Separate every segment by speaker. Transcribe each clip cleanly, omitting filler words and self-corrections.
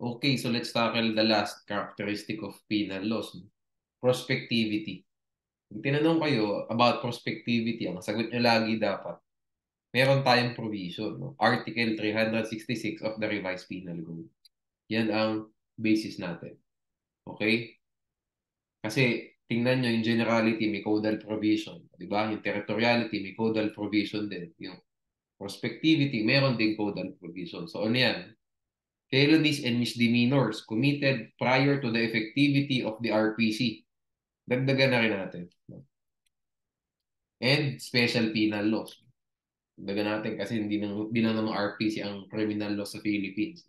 Speaker 1: Okay, so let's tackle the last characteristic of penal laws. Prospectivity. Kung tinanong kayo about prospectivity, ang sagot nyo lagi dapat, meron tayong provision. No? Article 366 of the Revised Penal Code. Yan ang basis natin. Okay? Kasi tingnan nyo, yung generality may caudal provision. Diba? Yung territoriality may caudal provision din. Yung prospectivity, meron din caudal provision. So ano yan? Felonies and misdemeanors committed prior to the effectivity of the RPC. Dagdagan na rin natin. And special penal laws. Dagdagan natin kasi hindi lang naman RPC ang criminal law sa Philippines.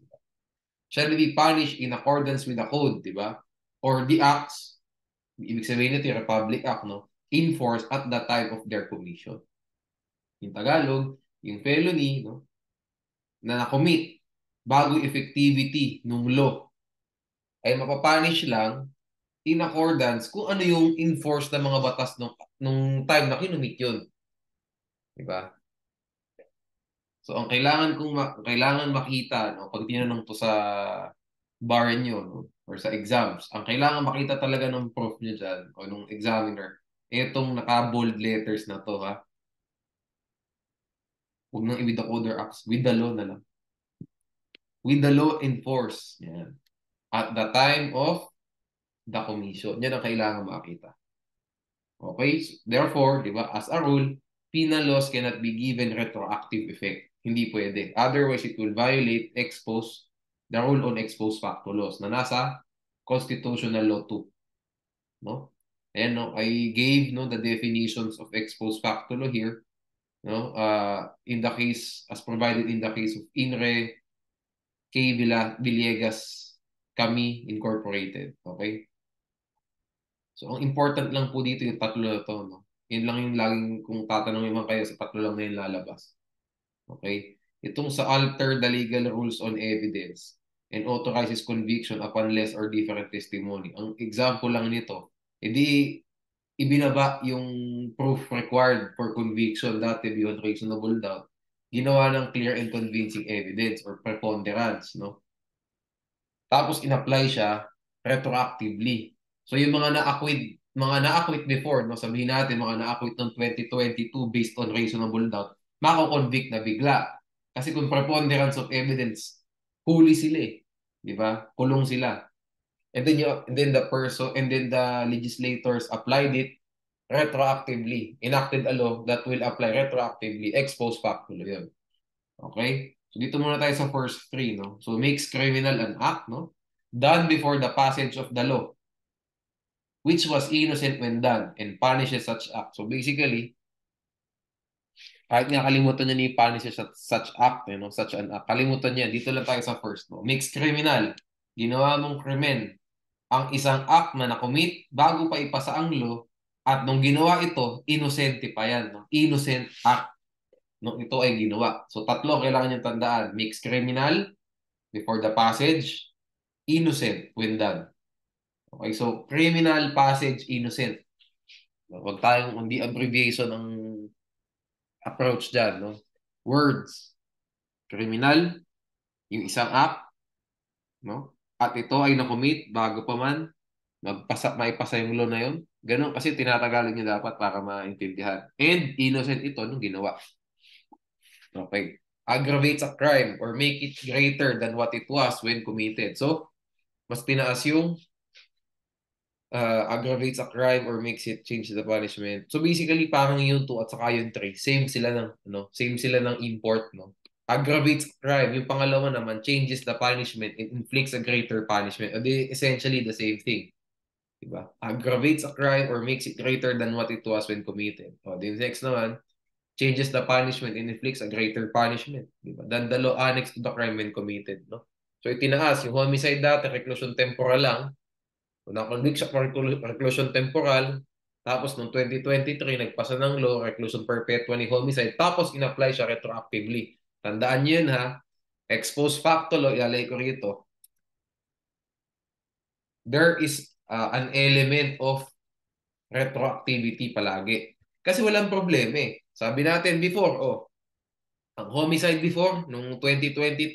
Speaker 1: Shall be punished in accordance with the code, di ba? Or the acts, ibig sabihin nito yung Republic Act, no? In force at the time of their commission. In Tagalog, yung felony, no? Na nakomit bago effectivity ng law ay mapapunish lang in accordance kung ano yung enforce ng mga batas nung time na kinumit yun. Diba? So, ang kailangan makita, no, pag tinanong to sa bar nyo, no, or sa exams, ang kailangan makita talaga ng prof nyo dyan, o nung examiner, itong naka-bold letters na to, ha? Huwag nang with the order acts, with the law na lang. With the law enforced. Yan. At the time of the commission. Yan ang kailangan makita. Okay? Therefore, di ba, as a rule, penal laws cannot be given retroactive effect. Hindi pwede. Otherwise, it will violate the rule on ex post facto laws na nasa constitutional law 2. No? Ayan, no? I gave no, the definitions of ex post facto law here. No? In the case, as provided in the case of INRE, K. Villegas, Kami Incorporated. Okay? So, ang important lang po dito yung tatlo na to, no? Yun lang yung laging, kung tatanungin man kayo, sa tatlo lang na yung lalabas. Okay? Itong sa alter the legal rules on evidence and authorizes conviction upon less or different testimony. Ang example lang nito, edi ibinaba yung proof required for conviction dati beyond reasonable doubt. Ginawa ng clear and convincing evidence or preponderance, no? Tapos in-apply siya retroactively. So yung mga na-acquit before, no, sabihin natin mga na-acquit ng 2022 based on reasonable doubt, mako-convict na bigla. Kasi kung preponderance of evidence, huli sila eh. Di ba? Kulong sila. And then the legislators applied it retroactively. Enacted a law that will apply retroactively. Ex post facto yun. Okay? So dito muna tayo sa first three, no? So makes criminal an act, no? Done before the passage of the law, which was innocent when done, and punishes such act. So basically, kahit nga kalimutan niya ni punishes such act, no? Such an act. Kalimutan niya. Dito lang tayo sa first, no? Makes criminal. Ginawa mong krimen ang isang act na nakomit bago pa ipasa ang law at nung ginawa ito, innocent pa yan, no? Innocent act nung ito ay ginawa. So tatlo kailangan niyong tandaan. Makes criminal before the passage, innocent when done. Okay, so criminal, passage, innocent. Huwag tayong, hindi abbreviation ang approach dyan, no? Words. Criminal, yung isang act, no? At ito ay nakomit bago pa man maipasa yung law na yun. Ganun kasi tinatagalog niya dapat para maintindihan. And innocent ito nung ginawa. Okay. Aggravates a crime or make it greater than what it was when committed. So, mas tinaas yung aggravates a crime or makes it change the punishment. So basically parang yung 2 at saka yung 3, same sila ng import, no. Aggravates a crime, yung pangalawa naman changes the punishment and inflicts a greater punishment. O di essentially the same thing. Diba? Aggravates a crime or makes it greater than what it was when committed. O di next naman, changes the punishment and inflicts a greater punishment, diba? Than the law annexed to the crime when committed, no. So itinaas yung homicide dati reclusion temporal lang. Na-convict siya for reclusion temporal. Tapos noong 2023, nagpasa ng law, reclusion perpetua ni homicide. Tapos in-apply siya retroactively. Tandaan niyo yun, ha? Ex post facto law, ialay ko rito. There is an element of retroactivity palagi. Kasi walang problema eh. Sabi natin before, ang homicide before, noong 2022,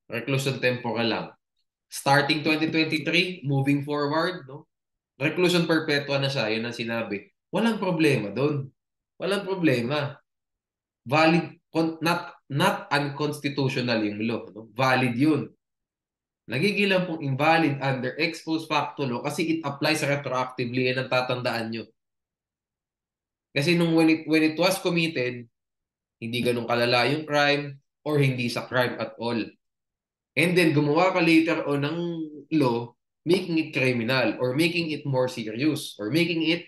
Speaker 1: reclusion temporal lang. Starting 2023, moving forward, no? Reclusion perpetua na siya, yun ang sinabi. Walang problema doon. Walang problema. Valid, not unconstitutional yung law. No? Valid yun. Nagiging lang pong invalid under ex post facto law kasi it applies retroactively. Yan ang tatandaan nyo. Kasi when it was committed, hindi ganun kalala yung crime or hindi sa crime at all. And then gumawa ka later on ng law making it criminal or making it more serious or making it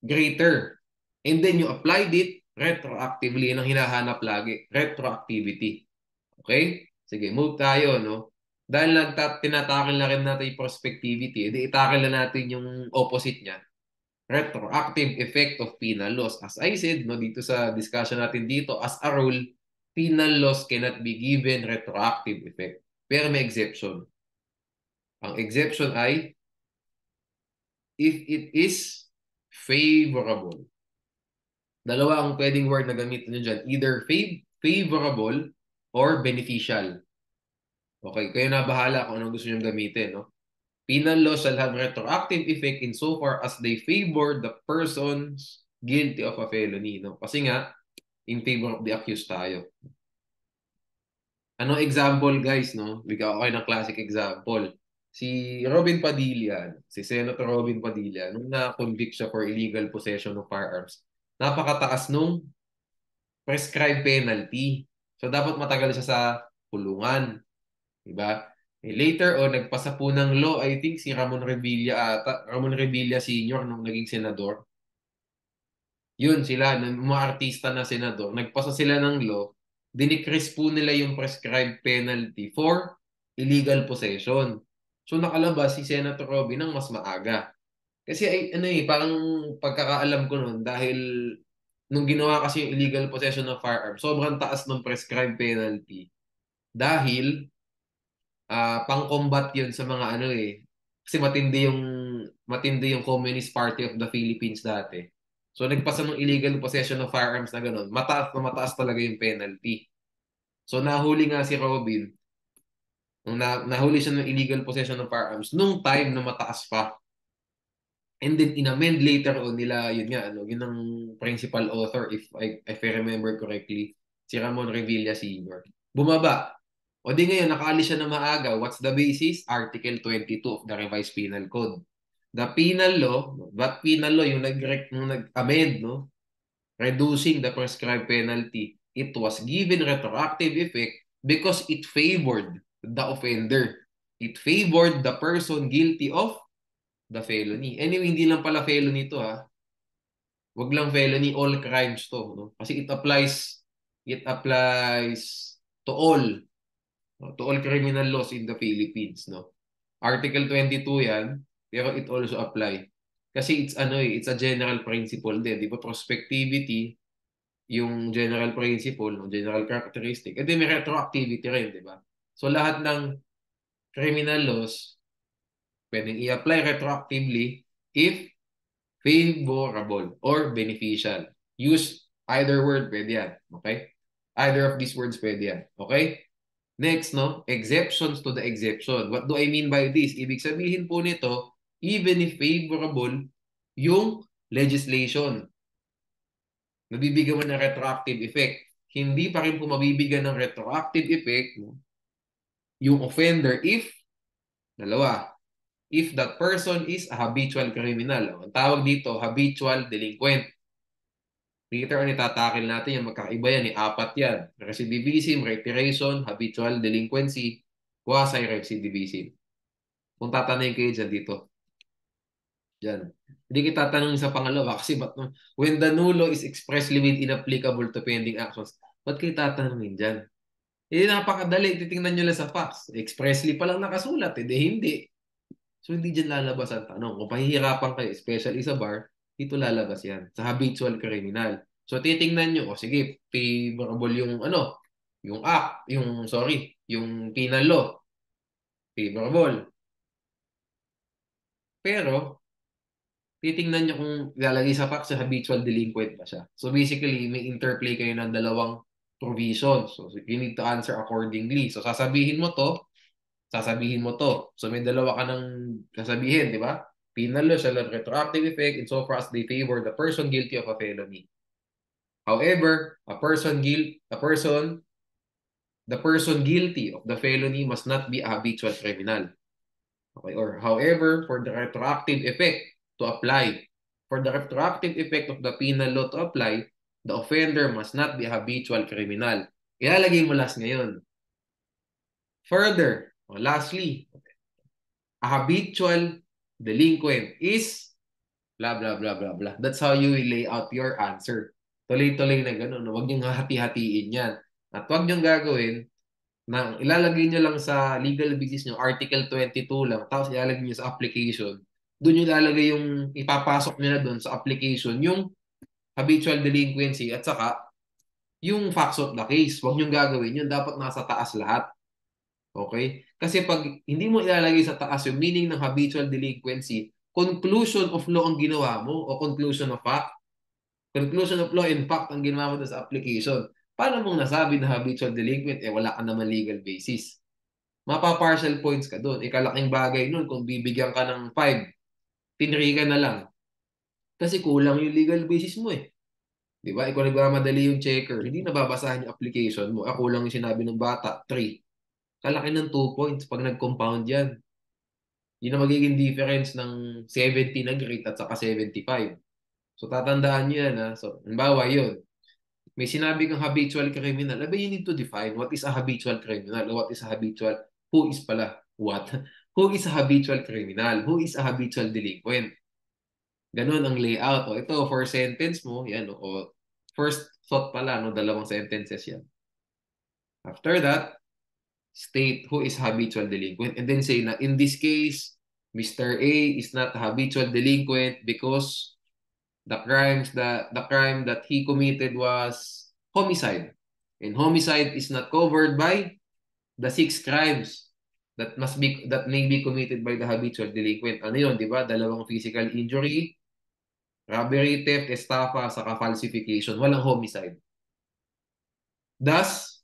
Speaker 1: greater. And then you applied it retroactively. Yan ang hinahanap lagi. Retroactivity. Okay? Sige, move tayo, no? Dahil tinatakil na rin natin yung prospectivity, edi itakil na natin yung opposite niya. Retroactive effect of penal laws. As I said, no, dito sa discussion natin dito, as a rule, penal laws cannot be given retroactive effect. Pero may exception. Ang exception ay if it is favorable. Dalawa ang pwedeng word na gamitin nyo dyan. Either favorable or beneficial. Okay, kayo na bahala kung anong gusto nyo gamitin. No? Penal law shall have retroactive effect insofar as they favor the persons guilty of a felony. No? Kasi nga, in favor of the accused tayo. Anong example, guys? No? Bigyan ko kayo ng classic example. Si Robin Padilla, si Senator Robin Padilla, nung na-convict siya for illegal possession of firearms, napakataas nung prescribed penalty. So, dapat matagal siya sa kulungan. Diba? Later on, nagpasa po ng law, I think si Ramon Revilla ata, Ramon Revilla Sr. nung naging senador. Yun sila, mga artista na senador, nagpasa sila ng law, dinikris po nila yung prescribed penalty for illegal possession. So nakalabas si Senator Robin ng mas maaga. Kasi ay, ano parang pagkakaalam ko noon dahil nung ginawa kasi yung illegal possession of firearm, sobrang taas ng prescribed penalty. Dahil pang-combat 'yun sa mga ano kasi matindi yung Communist Party of the Philippines dati. So nagpasa ng illegal possession of firearms na gano'n, mataas talaga yung penalty. So nahuli nga si Robin, nung nahuli siya ng illegal possession of firearms nung time na mataas pa. And then inamend later on nila, yun nga, yun ang principal author, if I remember correctly, si Ramon Revilla Sr. Bumaba. O di ngayon, nakaalis siya na maaga. What's the basis? Article 22 of the Revised Penal Code. The penal law, that penal law, yung nag-amend, no? Reducing the prescribed penalty, it was given retroactive effect because it favored the offender. It favored the person guilty of the felony. Anyway, hindi lang pala felony to ha. Wag lang felony, all crimes to, no? Kasi it applies to all criminal laws in the Philippines, no? Article 22 yan, pero it also apply. Kasi it's a general principle din, di ba? Prospectivity, yung general principle, no? General characteristic. And then may retroactivity rin, di ba? So lahat ng criminal laws pwedeng i-apply retroactively if favorable or beneficial. Use either word, pwede yan. Okay? Either of these words, pwede yan. Okay? Next, no? Exceptions to the exception. What do I mean by this? Ibig sabihin po nito, even if favorable yung legislation, nabibigyan mo ng retroactive effect. Hindi pa rin po mabibigyan ng retroactive effect, no? Yung offender if that person is a habitual criminal. Ang tawag dito, habitual delinquent. Later on, itatakil natin yung magkaiba yan. Apat yan. Recidivism, reiteration, habitual delinquency, quasi-recidivism. Kung tatanungin kayo dyan dito. Dyan. Hindi kita tatanungin sa pangalawa kasi when the new law is expressly made inapplicable to pending actions, ba't kayo tatanungin dyan? Napakadali. Titingnan nyo lang sa facts. Expressly pa lang nakasulat. Hindi. So, hindi dyan lalabas ang tanong. Kung pahihirapan kayo, especially sa bar, dito lalabas yan. Sa habitual criminal. So, titingnan nyo, sige, favorable yung penal law. Favorable. Pero, titingnan nyo kung lalagay sa fact sa habitual delinquent ba siya. So, basically, may interplay kayo ng dalawang provisions. So, you need to answer accordingly. So, sasabihin mo to, sasabihin mo to. So may dalawa ka ng sasabihin, di ba? Penal law shall have retroactive effect insofar as they favor the person guilty of a felony. However, the person guilty of the felony must not be a habitual criminal. Okay, or however, for the retroactive effect to apply, for the retroactive effect of the penal law to apply, the offender must not be a habitual criminal. Ilalagay mo last ngayon. Further, lastly, a habitual delinquent is blah, blah, blah, blah, blah. That's how you will lay out your answer. Tuloy-tuloy na gano'n. Huwag niyong hati-hatiin yan. At huwag niyong gagawin na ilalagay niyo lang sa legal basis niyo, Article 22 lang, tapos ilalagay niyo sa application. Doon niyo ilalagay yung ipapasok niyo na doon sa application, yung habitual delinquency at saka yung facts of the case. Huwag niyong gagawin yun. Dapat nasa taas lahat. Okay? Kasi pag hindi mo ilalagay sa taas yung meaning ng habitual delinquency, conclusion of law ang ginawa mo o conclusion of fact. Conclusion of law and fact ang ginawa mo sa application. Paano mong nasabi na habitual delinquent wala ka naman legal basis? Mapa-partial points ka doon. Ikalaking bagay nun kung bibigyan ka ng 5, tinri ka na lang. Kasi kulang yung legal basis mo eh. Di ba? Ikaw nagmamadali yung checker. Hindi nababasahan yung application mo. Ako lang yung sinabi ng bata, 3. Kalaki ng 2 points pag nag-compound yan. Yun ang magiging difference ng 70 na grade at saka 75. So tatandaan nyo yan ha. So, halimbawa yun. May sinabi kang habitual criminal. Aba, you need to define what is a habitual criminal or what is a habitual, who is pala, what? Who is a habitual criminal? Who is a habitual delinquent? Ganun ang layout. O ito, for sentence mo, yan o first thought pala, no, dalawang sentences yan. After that, state who is habitual delinquent and then say na in this case, Mr. A is not a habitual delinquent because the crime that he committed was homicide. And homicide is not covered by the 6 crimes that may be committed by the habitual delinquent. Ano 'yon, 'di ba? Dalawang physical injury, robbery, theft, estafa, saka falsification. Walang homicide. Thus,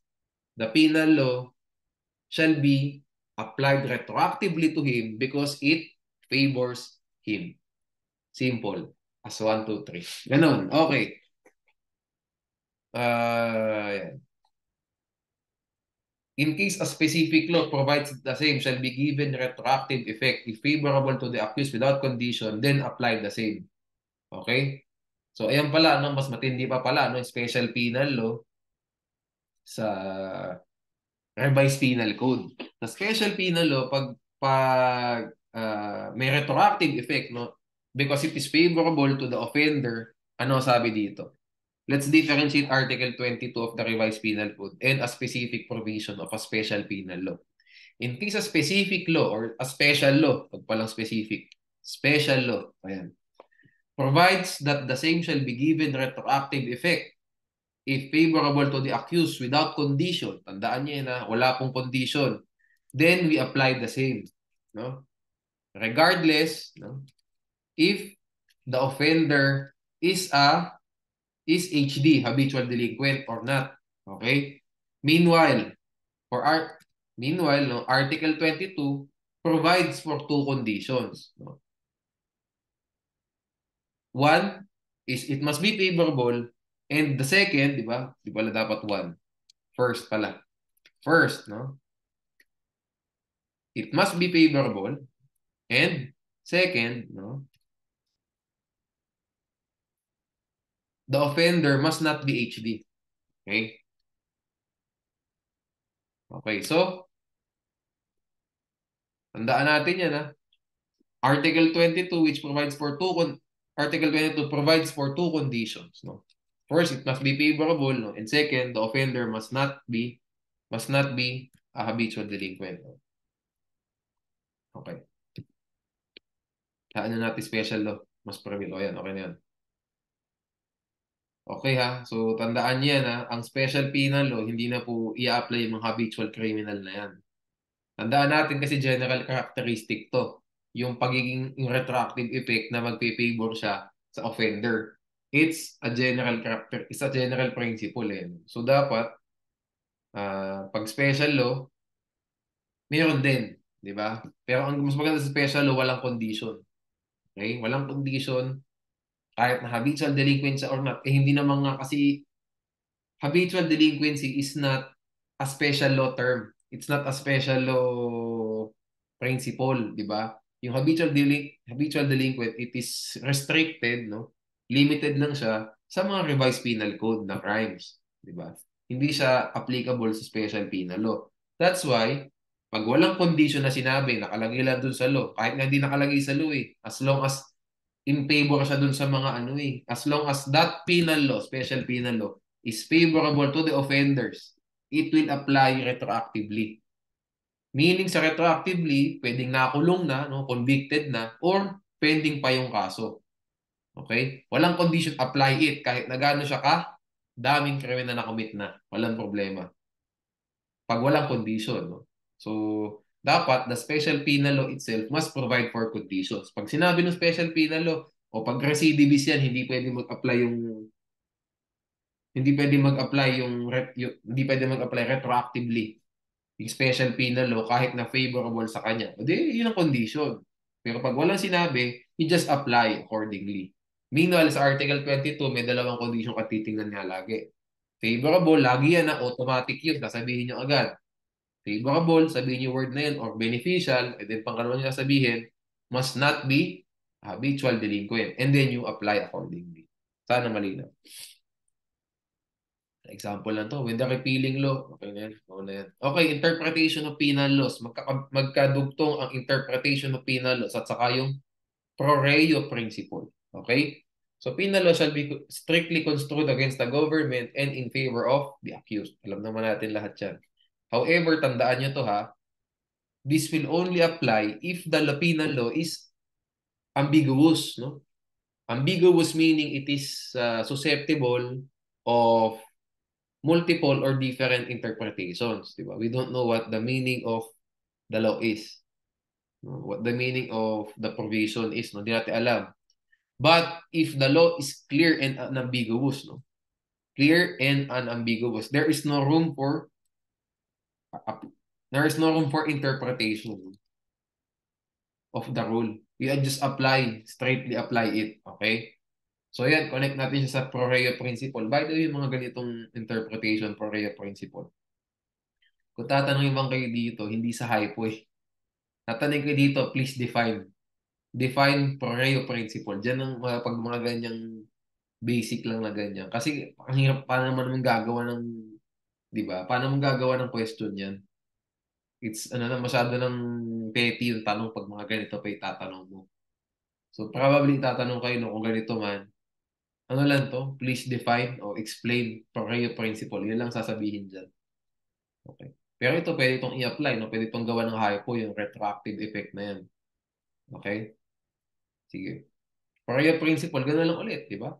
Speaker 1: the penal law shall be applied retroactively to him because it favors him. Simple. As 1, 2, 3. Ganon. Okay. Yan. In case a specific law provides the same shall be given retroactive effect if favorable to the accused without condition, then apply the same. Okay? So, ayan pala, no? Mas matindi pa pala, no? Special penal law sa revised penal code. Sa special penal law, pag may retroactive effect, no? Because it is favorable to the offender, ano sabi dito? Let's differentiate Article 22 of the Revised Penal Code and a specific provision of a special penal law. In case a specific law or a special law, pag palang specific, special law, ayan, provides that the same shall be given retroactive effect if favorable to the accused without condition. Tandaan niyo na wala pong condition. Then we apply the same. No? Regardless, no? If the offender is HD, habitual delinquent or not. Okay? Meanwhile, no, Article 22 provides for 2 conditions. No? One is it must be favorable and the second, di ba? Di pala dapat one. First pala. First, no? It must be favorable and second, no? The offender must not be HD. Okay? Okay, so tandaan natin yan, ha? Article 22 which provides for Article 22 provides for 2 conditions, no? First, it must be favorable, no? And second, the offender must not be a habitual delinquent. No? Okay. Saan na natin special law? Mas probable. O yan, okay na yan. Okay ha, so tandaan niyo yan ha, ang special penal law, hindi na po i-apply yung mga habitual criminal na yan. Tandaan natin kasi general characteristic to, yung pagiging yung retroactive effect na magpe-favor siya sa offender. It's a general principle eh. So dapat, pag special law, meron din. Di ba? Pero ang mas maganda sa special law, walang condition. Okay? Walang condition. Kahit na habitual delinquent siya or not, eh hindi naman nga kasi habitual delinquency is not a special law term. It's not a special law principle, di ba? Yung habitual delinquent, it is restricted, no? Limited lang siya sa mga revised penal code na crimes, di ba? Hindi siya applicable sa special penal law. That's why, pag walang condition na sinabi, nakalagay lang dun sa law, kahit nga di nakalagay sa law eh, as long as in favor siya dun sa mga ano eh, as long as that penal law, special penal law, is favorable to the offenders, it will apply retroactively. Meaning sa retroactively, pwedeng nakulong na, no, convicted na, or pending pa yung kaso. Okay? Walang condition, apply it. Kahit na gaano siya ka, daming krimen na nakomit na. Walang problema. Pag walang condition. No? So, dapat the special penal law itself must provide for conditions. Pag sinabi ng special penal law, o pag recidivist yan, hindi pwede mag-apply yung hindi pwede mag-apply retroactively yung special penal law kahit na favorable sa kanya. O di, yun ang condition. Pero pag walang sinabi, you just apply accordingly. Meanwhile, sa Article 22, may dalawang condition ka titingnan nga lagi. Favorable, lagi yan na automatic yun. Sasabihin nyo agad. Favorable, sabihin nyo word na yun, or beneficial, and then pangalawa nyo sasabihin, must not be habitual delinquent. And then you apply accordingly. Sana malinaw. Example lang to. When the repealing law, okay na yan. Okay na yan. Okay, interpretation of penal laws. Magkadugtong ang interpretation of penal laws at saka yung pro reo principle. Okay? So, penal law shall be strictly construed against the government and in favor of the accused. Alam naman natin lahat yan. However, tandaan nyo to ha, this will only apply if the penal law is ambiguous. No? Ambiguous meaning it is susceptible of multiple or different interpretations, di ba? We don't know what the meaning of the law is. No? What the meaning of the provision is, no? Di natin alam. But if the law is clear and unambiguous, no? Clear and unambiguous, there is no room for interpretation of the rule. You just straightly apply it, okay? So yan, connect natin siya sa pro reo principle. By the way, yung mga ganitong interpretation, pro reo principle. Kung tatanungin bang kayo dito, hindi sa hypo eh. Tatanungin kayo dito, please define. Define pro reo principle. Diyan ang pag mga ganyang basic lang na ganyan. Kasi ang hirap, paano naman gagawa ng, di ba? Paano naman gagawa ng question yan? It's, masyado ng petty yung tanong pag mga ganito pa itatanong mo. So, probably itatanong kayo no, kung ganito man, ano lang to? Please define or explain pro reo principle. Yun lang sasabihin dyan. Okay. Pero ito, pwede itong i-apply. No? Pwede itong gawa ng hypo, yung retroactive effect na yan. Okay? Sige. Pro reo principle, gano'n lang ulit, di ba?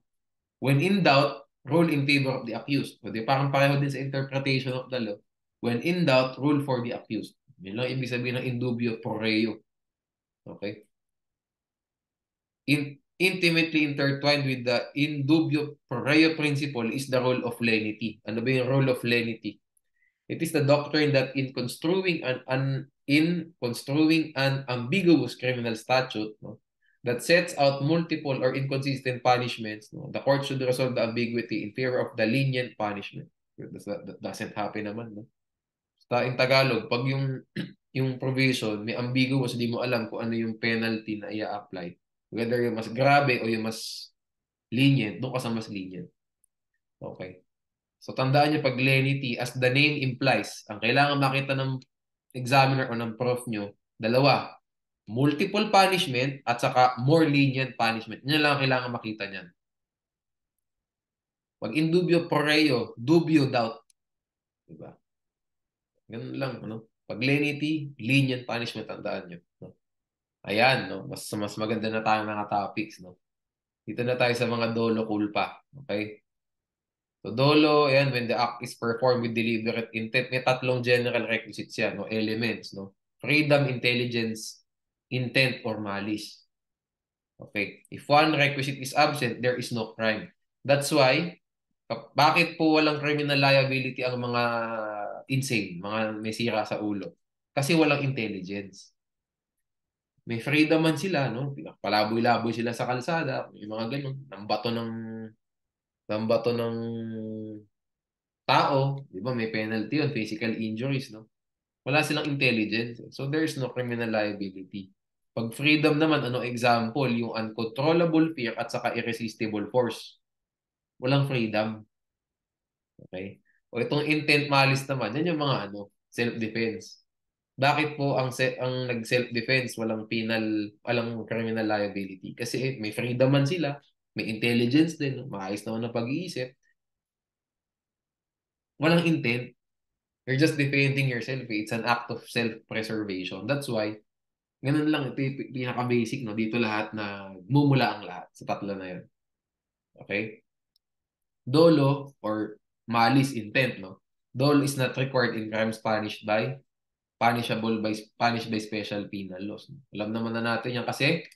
Speaker 1: When in doubt, rule in favor of the accused. O, di, parang pareho din sa interpretation of the law. When in doubt, rule for the accused. Yun lang ibig sabihin ng in dubio pro reo. Okay? Intimately intertwined with the in dubio pro reo principle is the rule of lenity. Ano ba yung rule of lenity? It is the doctrine that in construing an ambiguous criminal statute, no, that sets out multiple or inconsistent punishments, no, the court should resolve the ambiguity in favor of the lenient punishment. That doesn't happen naman, no? In Tagalog, pag yung yung provision may ambiguous, hindi mo alam kung ano yung penalty na i-apply. Whether yung mas grabe o yung mas lenient, doon ka sa mas lenient. Okay. So, tandaan niyo pag lenity, as the name implies, ang kailangan makita ng examiner o ng prof nyo, dalawa, multiple punishment at saka more lenient punishment. Yan lang ang kailangan makita niyan. Pag in dubio pro reo, dubio doubt. Diba? Ganun lang. Ano? Pag lenity, lenient punishment, tandaan nyo. No? Ayan, no? Mas maganda na tayo mga topics. No? Dito na tayo sa mga dolo culpa. Okay? So, dolo, ayan, when the act is performed with deliberate intent, may tatlong general requisites yan, no? Elements, no? Freedom, intelligence, intent, or malice. Okay. If one requisite is absent, there is no crime. That's why, bakit po walang criminal liability ang mga insane, mga may sira sa ulo? Kasi walang intelligence. May freedom man sila, no? Palaboy-laboy sila sa kalsada, yung mga ganun, ng bato ng tao, di ba? May penalty yun, physical injuries, no? Wala silang intelligence. So there's no criminal liability. Pag freedom naman, ano example? Yung uncontrollable fear at saka irresistible force. Walang freedom. Okay? O itong intent malice naman, yan yung mga self-defense. Bakit po ang nag-self-defense walang criminal liability? Kasi may freedom man sila, may intelligence din, no? Maayos naman ang pag-iisip. Walang intent. You're just defending yourself. It's an act of self-preservation. That's why, ganun lang, ito yung pinaka-basic, no? Dito lahat na mumula ang lahat sa tatlo na yun. Okay? Dolo or malice intent, no? Dolo is not required in crimes punished by special penal laws. Alam naman na natin yan kasi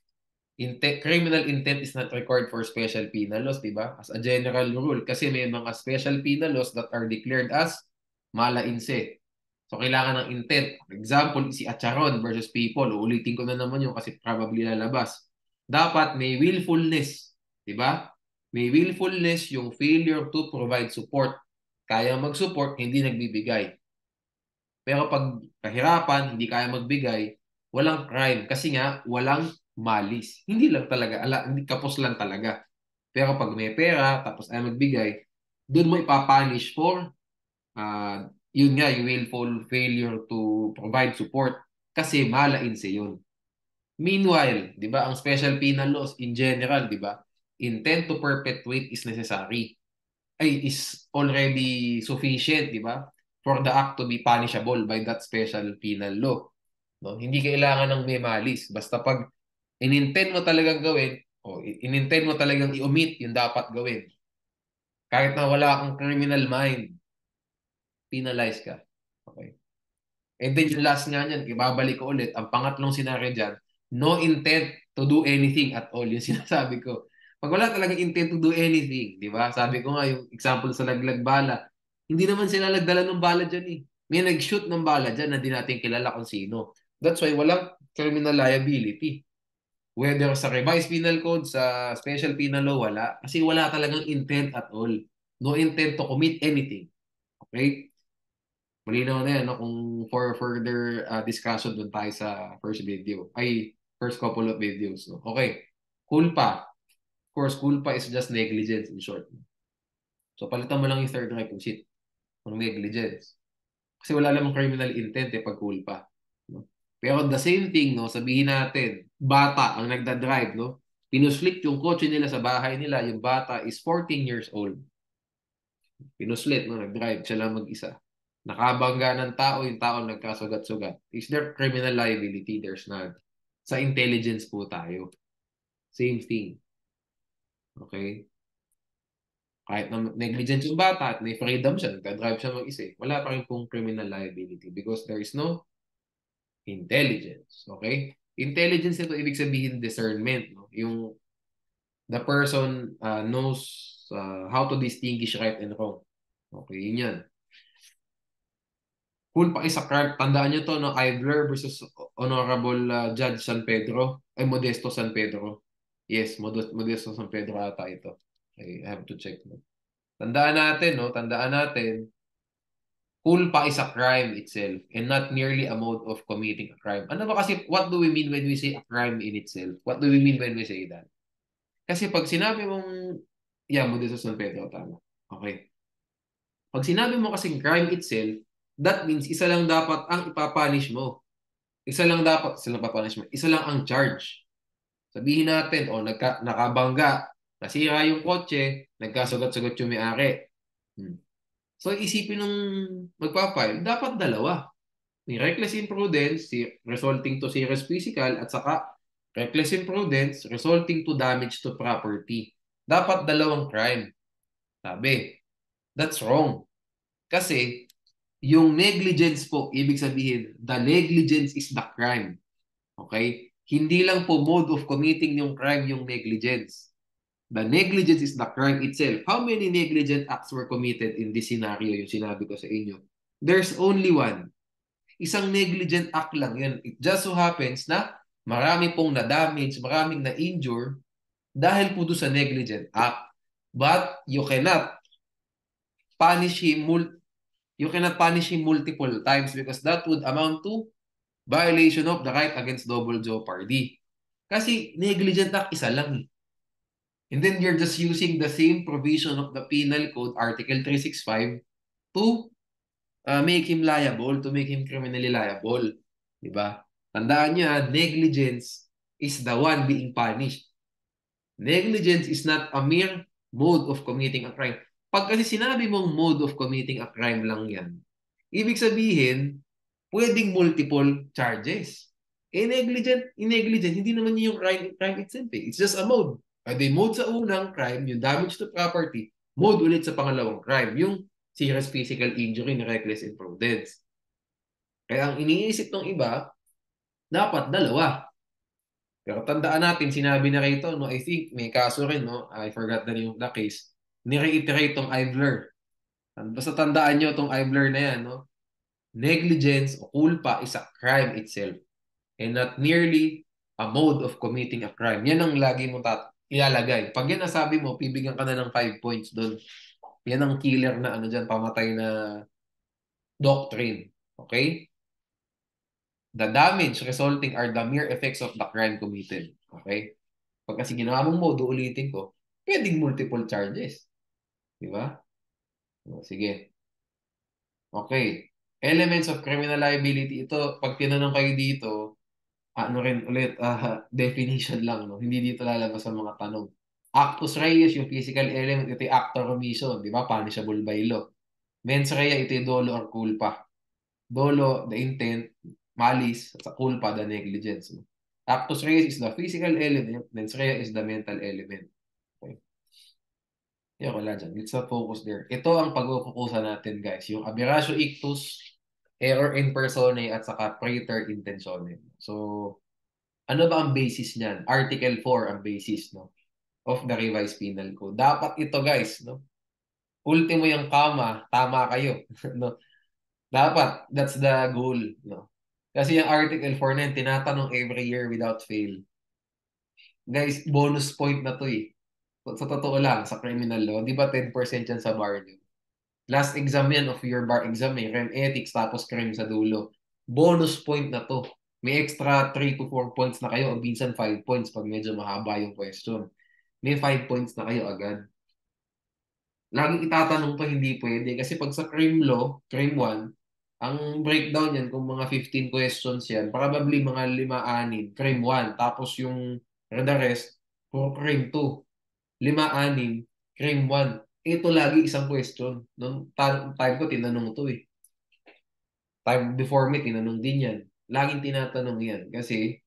Speaker 1: criminal intent is not required for special penal laws, di ba? As a general rule. Kasi may mga special penal laws that are declared as mala in se. So, kailangan ng intent. For example, si Acharon versus People. Uulitin ko na naman yun kasi probably lalabas. Dapat may willfulness. Di ba? May willfulness yung failure to provide support. Kaya mag-support, hindi nagbibigay. Pero pag kahirapan, hindi kaya magbigay, walang crime. Kasi nga, walang malis. Hindi lang talaga, hindi kapos lang talaga. Pero pag may pera, tapos ay magbigay, doon mo ipapunish for yun nga, yung willful failure to provide support kasi malainse yun. Meanwhile, di ba, ang special penal laws in general, di ba, intent to perpetuate is necessary. Is already sufficient, di ba, for the act to be punishable by that special penal law. No? Hindi kailangan ng may malis. Basta pag inintend mo talagang gawin, o inintend mo talagang i-omit yung dapat gawin, kahit na wala kang criminal mind, penalize ka. Okay. And then yung last nga niyan, ibabalik ko ulit, ang pangatlong scenario dyan, no intent to do anything at all. Yung sinasabi ko. Pag wala talagang intent to do anything, di ba? Sabi ko nga, yung example sa laglag bala, hindi naman sila nagdala ng bala dyan eh. May nag-shoot ng bala dyan na di natin kilala kung sino. That's why walang criminal liability. Whether sa revised penal code, sa special penal law, wala. Kasi wala talagang intent at all. No intent to commit anything. Okay? Malinaw na yan, no? Kung for further discussion dun tayo sa first couple of videos. No? Okay. Culpa. Of course, culpa is just negligence in short. So, palitan mo lang yung third requisite ng negligence. Kasi wala namang criminal intent pag culpa. No? Pero the same thing, no? Sabihin natin, bata ang nagda-drive, no? Pinuslit yung kotse nila sa bahay nila, yung bata is 14 years old. Pinuslit, no? Nag-drive, siya lang mag-isa. Nakabangga ng tao, yung tao nagkasugat-sugat. Is there criminal liability? There's not. Sa intelligence po tayo. Same thing. Okay? Kahit na negligence yung bata at may freedom siya, nagka-drive siya mag-isa, wala pa rin pong criminal liability because there is no intelligence. Okay? Intelligence nito, ibig sabihin discernment. No? Yung the person knows how to distinguish right and wrong. Okay, yun yan. Culpa is a crime. Tandaan nyo to, no? Idler versus Honorable Judge San Pedro. Ay, Modesto San Pedro. Yes, Modesto San Pedro ata ito. I have to check. No? Tandaan natin, no? Tandaan natin, culpa is a crime itself and not merely a mode of committing a crime. Ano ba kasi, what do we mean when we say a crime in itself? What do we mean when we say that? Kasi pag sinabi mong, Modesto San Pedro, tama. Okay. Pag sinabi mo kasing crime itself, that means isa lang dapat ang ipapunish mo. Isa lang papunish mo. Isa lang ang charge. Sabihin natin, nakabangga, nasira yung kotse, nagkasugat-sugat yung may-ari. So, isipin ng magpa-file, dapat dalawa. May reckless imprudence, resulting to serious physical, at saka reckless imprudence, resulting to damage to property. Dapat dalawang crime. Sabi, that's wrong. Kasi, yung negligence po, ibig sabihin, the negligence is the crime. Okay? Hindi lang po mode of committing yung crime yung negligence. The negligence is the crime itself. How many negligent acts were committed in this scenario, yung sinabi ko sa inyo? There's only one. Isang negligent act lang yun. It just so happens na marami pong na-damage, maraming na-injure dahil po doon sa negligent act. But you cannot punish him multiple times because that would amount to violation of the right against double jeopardy. Kasi negligent act isa lang eh. And then you're just using the same provision of the Penal Code, Article 365, to make him liable, to make him criminally liable. Diba? Tandaan nyo, negligence is the one being punished. Negligence is not a mere mode of committing a crime. Pag kasi sinabi mong mode of committing a crime lang yan, ibig sabihin, pwedeng multiple charges. Negligent, hindi naman yun yung crime itself eh. It's just a mode. Ade mode sa unang crime, yung damage to property, mode ulit sa pangalawang crime, yung serious physical injury na reckless imprudence. Kaya ang iniisip ng iba, dapat dalawa. Pero tandaan natin, sinabi na rito, no, I think may kaso rin, no, I forgot the name of the case, ni-reiterate tong Ivler. Basta tandaan nyo tong Ivler na yan, no? Negligence o culpa is a crime itself and not merely a mode of committing a crime. Yan ang lagi mo ilalagay. Pag yan nasabi mo, bibigyan ka na ng 5 points doon. Yan ang killer na ano dyan, pamatay na doctrine. Okay? The damage resulting are the mere effects of the crime committed. Okay? Pag kasi ginawa mong mode, ulitin ko, pwedeng multiple charges. Di ba? Sige. Okay. Elements of criminal liability. Ito, pag tinanong kayo dito, ano rin ulit, definition lang, no? Hindi dito lalabas ang mga tanong. Actus reus, yung physical element, ito yung act or omission, di ba? Punishable by law. Mens rea, ito yung dolo or culpa. Dolo, the intent, malice, at sa culpa, the negligence. No? Actus reus is the physical element, mens rea is the mental element. Okay. Yan, wala dyan. Let's not focus there. Ito ang pag-focusan natin, guys. Yung aberratio ictus, error in personae, at saka praeter intentione. So, ano ba ang basis niyan? Article 4 ang basis, no, of the revised penal code. Dapat ito, guys, no? Ultimo yung kama, tama kayo, no? Dapat that's the goal, no? Kasi yung Article 4 na yun, tinatanong every year without fail. Guys, bonus point na to eh. Sa totoo lang, sa criminal law, di ba 10% yan sa bar nyo? Last exam yan of your bar exam eh, crime ethics, tapos crime sa dulo. Bonus point na to. May extra 3 to 4 points na kayo o minsan 5 points pag medyo mahaba yung question. May 5 points na kayo agad. Laging itatanong pa hindi pwede kasi pag sa crime law, crime 1, ang breakdown yan kung mga 15 questions yan, probably mga 5-6, crime 1. Tapos yung the rest, for crime 2. 5-6, crime 1. Ito lagi isang question. Noong time ko, tinanong to eh. Time before me, tinanong din yan. Laging tinatanong yan. Kasi,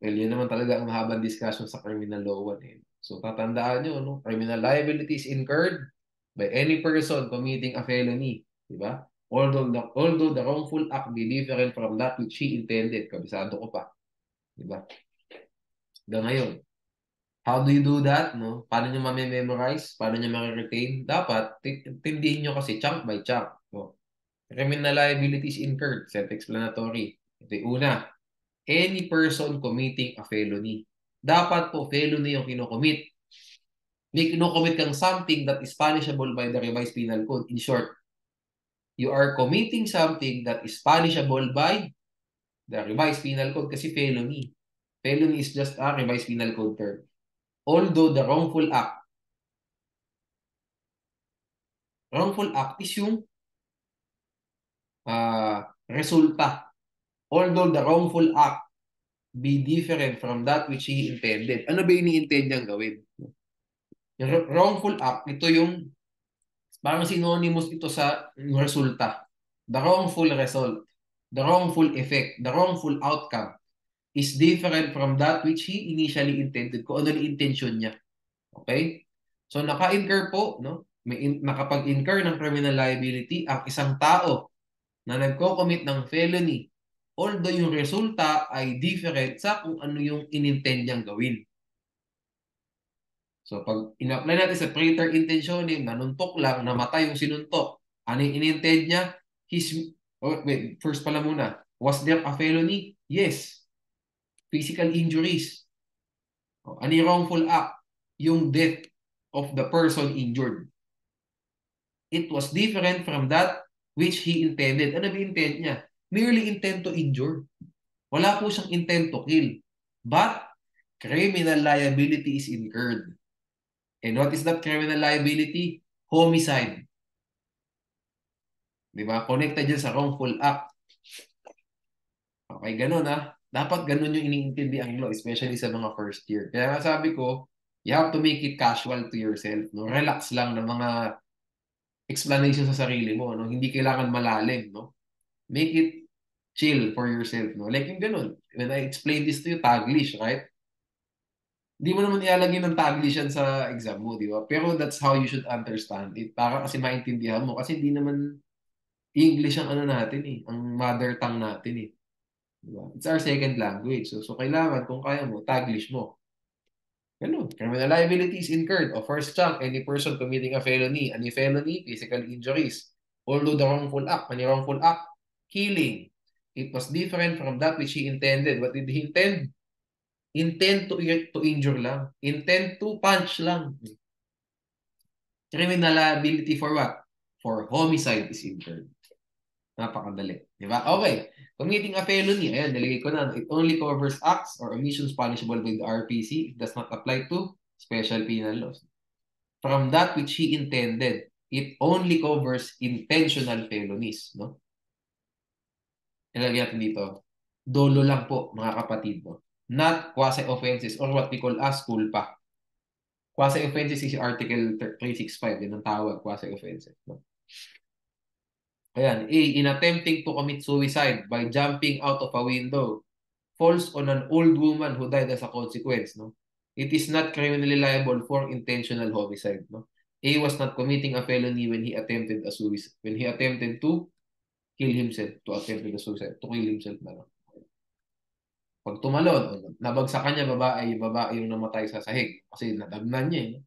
Speaker 1: well, yun naman talaga ang mahabang discussion sa criminal law 1 eh. So, tatandaan nyo, no? Criminal liability is incurred by any person committing a felony. Diba? Although the wrongful act be different from that which he intended. Kabisado ko pa. Diba? Hanggang ngayon. How do you do that? No? Paano nyo ma-memorize? Paano nyo ma-retain? Dapat, tindihin nyo kasi chunk by chunk. No? Criminal liability is incurred. Self-explanatory. Ito yung una. Any person committing a felony. Dapat po, felony yung kinocommit. May kinocommit kang something that is punishable by the revised penal code. In short, you are committing something that is punishable by the revised penal code kasi felony. Felony is just a revised penal code term. Although the wrongful act is yung resulta. Although the wrongful act be different from that which he intended. Ano ba ini-intend niyang gawin? Yung wrongful act, ito yung parang synonymous ito sa resulta. The wrongful result, the wrongful effect, the wrongful outcome is different from that which he initially intended. Kung ano yung intention niya. Okay? So, naka-incur po, no? Nakapag-incur ng criminal liability ang isang tao na nagko-commit ng felony although yung resulta ay different sa kung ano yung inintend niyang gawin. So, pag in-apply natin sa praeter intentione, nanuntok lang, namatay yung sinuntok. Ano yung inintend niya? Oh, wait, first pala muna. Was there a felony? Yes. Physical injuries. Oh, ano yung wrongful act? Yung death of the person injured. It was different from that which he intended. Ano ba intent niya? Merely intent to injure. Wala po siyang intent to kill. But criminal liability is incurred. And what is that criminal liability? Homicide. Di ba? Connected dyan sa wrongful act. Okay, ganun ah. Dapat ganun yung iniintindi ang law, especially sa mga first year. Kaya nga sabi ko, you have to make it casual to yourself. No? Relax lang ng mga explanation sa sarili mo. No? Hindi kailangan malalim. No? Make it chill for yourself. No? Like yung ganun. When I explain this to you, Taglish, right? Hindi mo naman ilalagay ng Taglish yan sa exam mo, di ba? Pero that's how you should understand it. Para kasi maintindihan mo. Kasi hindi naman English ang ano natin eh. Ang mother tongue natin eh. Diba? It's our second language. So kailangan, kung kaya mo, Taglish mo. Ganun. Criminal liability is incurred. O first chunk, any person committing a felony. Any felony? Physical injuries. Although the wrongful act. Any wrongful act? Killing. It was different from that which he intended. What did he intend? Intent to injure lang. Intent to punch lang. Criminal liability for what? For homicide is incurred. Napakadali. Di ba? Okay. Committing a felony. Ayan, nilagay ko na. It only covers acts or omissions punishable by the RPC. It does not apply to special penal laws. From that which he intended, it only covers intentional felonies. No? Nilagay natin dito. Dolo lang po, mga kapatid. No? Not quasi-offenses or what we call as culpa. Quasi-offenses is Article 365. Yan ang tawag, quasi-offenses. No? Ayan. A. In attempting to commit suicide by jumping out of a window falls on an old woman who died as a consequence. No? It is not criminally liable for intentional homicide. No? A was not committing a felony when he attempted a suicide. When he attempted to kill himself. To attempt a suicide. To kill himself na. No? Pag tumalon, nabagsak kanya, babae yung namatay sa sahig. Kasi nadagnan niya. Eh.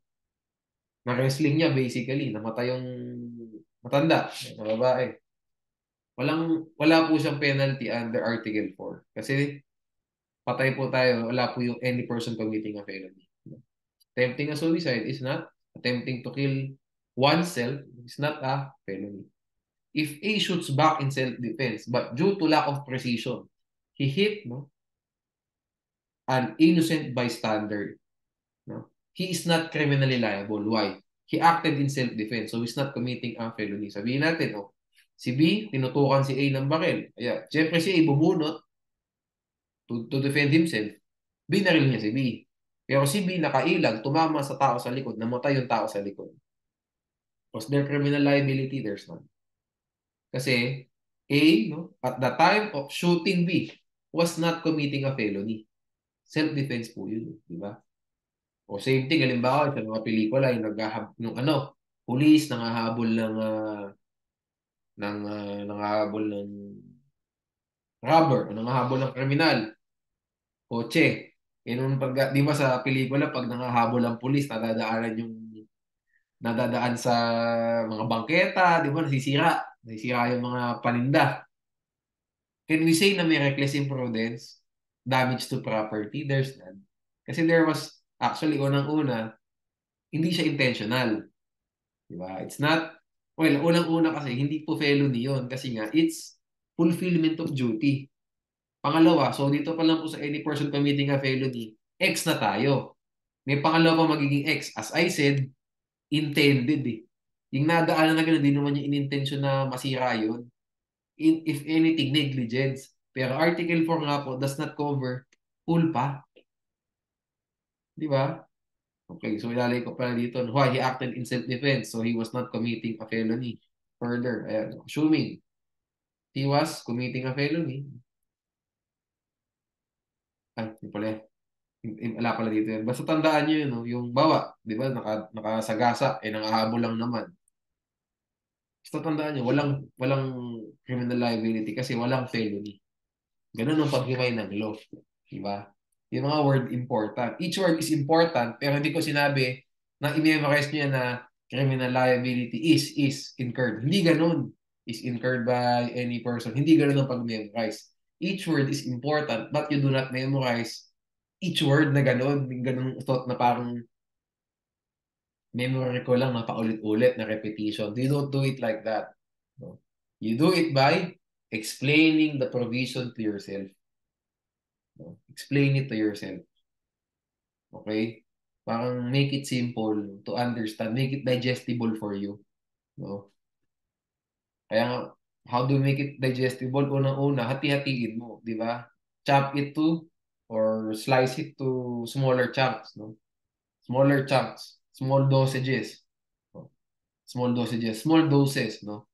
Speaker 1: Na-wrestling niya basically. Namatay yung matanda na babae. Wala po siyang penalty under Article 4. Kasi patay po tayo, wala po yung any person committing a felony. Attempting a suicide is not, attempting to kill oneself is not a felony. If A shoots back in self-defense, but due to lack of precision, he hit an innocent bystander. No? He is not criminally liable. Why? He acted in self-defense, so he's not committing a felony. Sabihin natin, si B, tinutukan si A ng baril. Ayan. Siyempre si A bumunot to defend himself. Binaril niya si B. Pero si B nakailag, tumama sa tao sa likod, namatay yung tao sa likod. Was there criminal liability? There's none. Kasi A, at the time of shooting B, was not committing a felony. Self-defense po yun, di ba? O same thing, halimbawa sa mga pelikula, yung police nangahabol ng robber, o nangahabol ng kriminal, kotse. Di ba sa pelikula, pag nangahabol ang pulis, nadadaan sa mga bangketa, di ba, nasisira yung mga paninda. Can we say na may reckless imprudence, damage to property? There's none. Kasi there was, actually, unang-una, hindi siya intentional. Di ba? It's not, well, unang-una kasi, hindi po felony yun. Kasi nga, it's fulfillment of duty. Pangalawa, so dito pa lang po sa any person committing a felony, X na tayo. May pangalawa pa magiging X. As I said, intended eh. Yung nadaanan na gano'n, di naman yung inintensyon na masira yun. If anything, negligence. Pero Article 4 nga po does not cover culpa. Di ba? Okay, so ilalagay ko pala dito. Why? He acted in self-defense, so he was not committing a felony. Further, ayan, assuming he was committing a felony. Ay, hindi pala. Wala pala dito yan. Basta tandaan nyo yun, yung bawa, di ba, nakasagasa, nangahabol lang naman. Basta tandaan nyo, walang criminal liability kasi walang felony. Ganun ang paghimay ng law. Diba? Yung mga word important. Each word is important, pero hindi ko sinabi na i-memorize nyo yan na criminal liability is incurred. Hindi ganun. is incurred by any person. Hindi ganun ang pag-memorize. Each word is important, but you do not memorize each word na ganun. Ganun thought na parang memory ko lang na paulit-ulit na repetition. You don't do it like that. No? You do it by explaining the provision to yourself. No? Explain it to yourself. Okay? Parang make it simple to understand. Make it digestible for you. No? Kaya how do you make it digestible? Unang-una, hati-hatiin mo, di ba? Chop it to or slice it to smaller chunks, no? Smaller chunks, small dosages. No? Small dosages, small doses, no?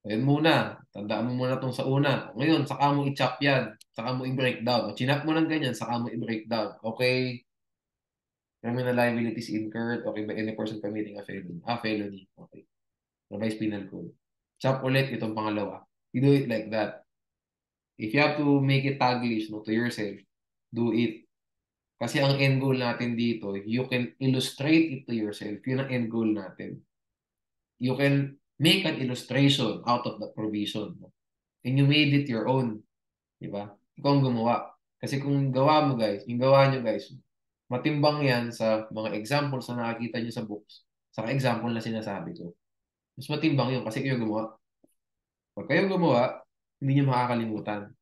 Speaker 1: Ayun muna, tandaan mo muna tong sa una. Ngayon, saka mo i-chop yan. Saka mo i-breakdown. O chinap mo ng ganyan, saka mo i-breakdown. Okay, criminal liabilities incurred, okay, by any person committing a felony. Felony. Okay. Revised Penal Code. Chop ulit itong pangalawa. You do it like that. If you have to make it taglish, no, to yourself, do it. Kasi ang end goal natin dito, you can illustrate it to yourself. Yun ang end goal natin. You can make an illustration out of the provision. No? And you made it your own. Di ba? Ikaw ang gumawa. Kasi kung gawa mo guys, yung gawa nyo guys, matimbang yan sa mga examples na nakakita nyo sa books. Sa example na sinasabi ko. Mas matimbang yun kasi kayo gumawa. Pag kayo gumawa, hindi nyo makakalimutan.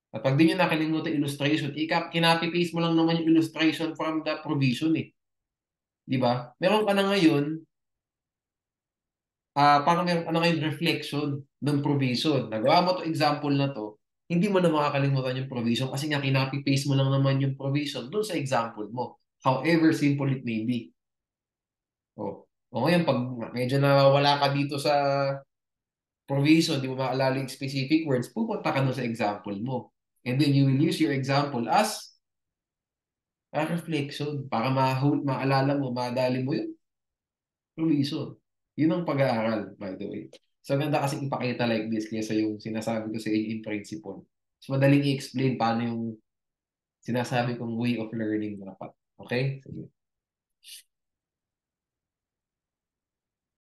Speaker 1: At pag di nyo nakalimutan illustration, kinapipis mo lang naman yung illustration from the provision eh. Di ba? Meron ka na ngayon, parang meron ka na ngayon reflection ng provision. Nagawa mo to example na to, hindi mo na makakalimutan yung provision kasi nga kinapipis mo lang naman yung provision dun sa example mo. However simple it may be. O ngayon, pag medyo nawala ka dito sa provision, di mo maalala yung specific words, pupunta ka nun sa example mo. And then you will use your example as a reflection para maalala mo, madali mo yung provision. Yun ang pag-aaral, by the way. So, ganda kasi ipakita like this kaysa yung sinasabi ko sa inyo in principle. So, madaling i-explain paano yung sinasabi kong way of learning dapat. Okay? Sige.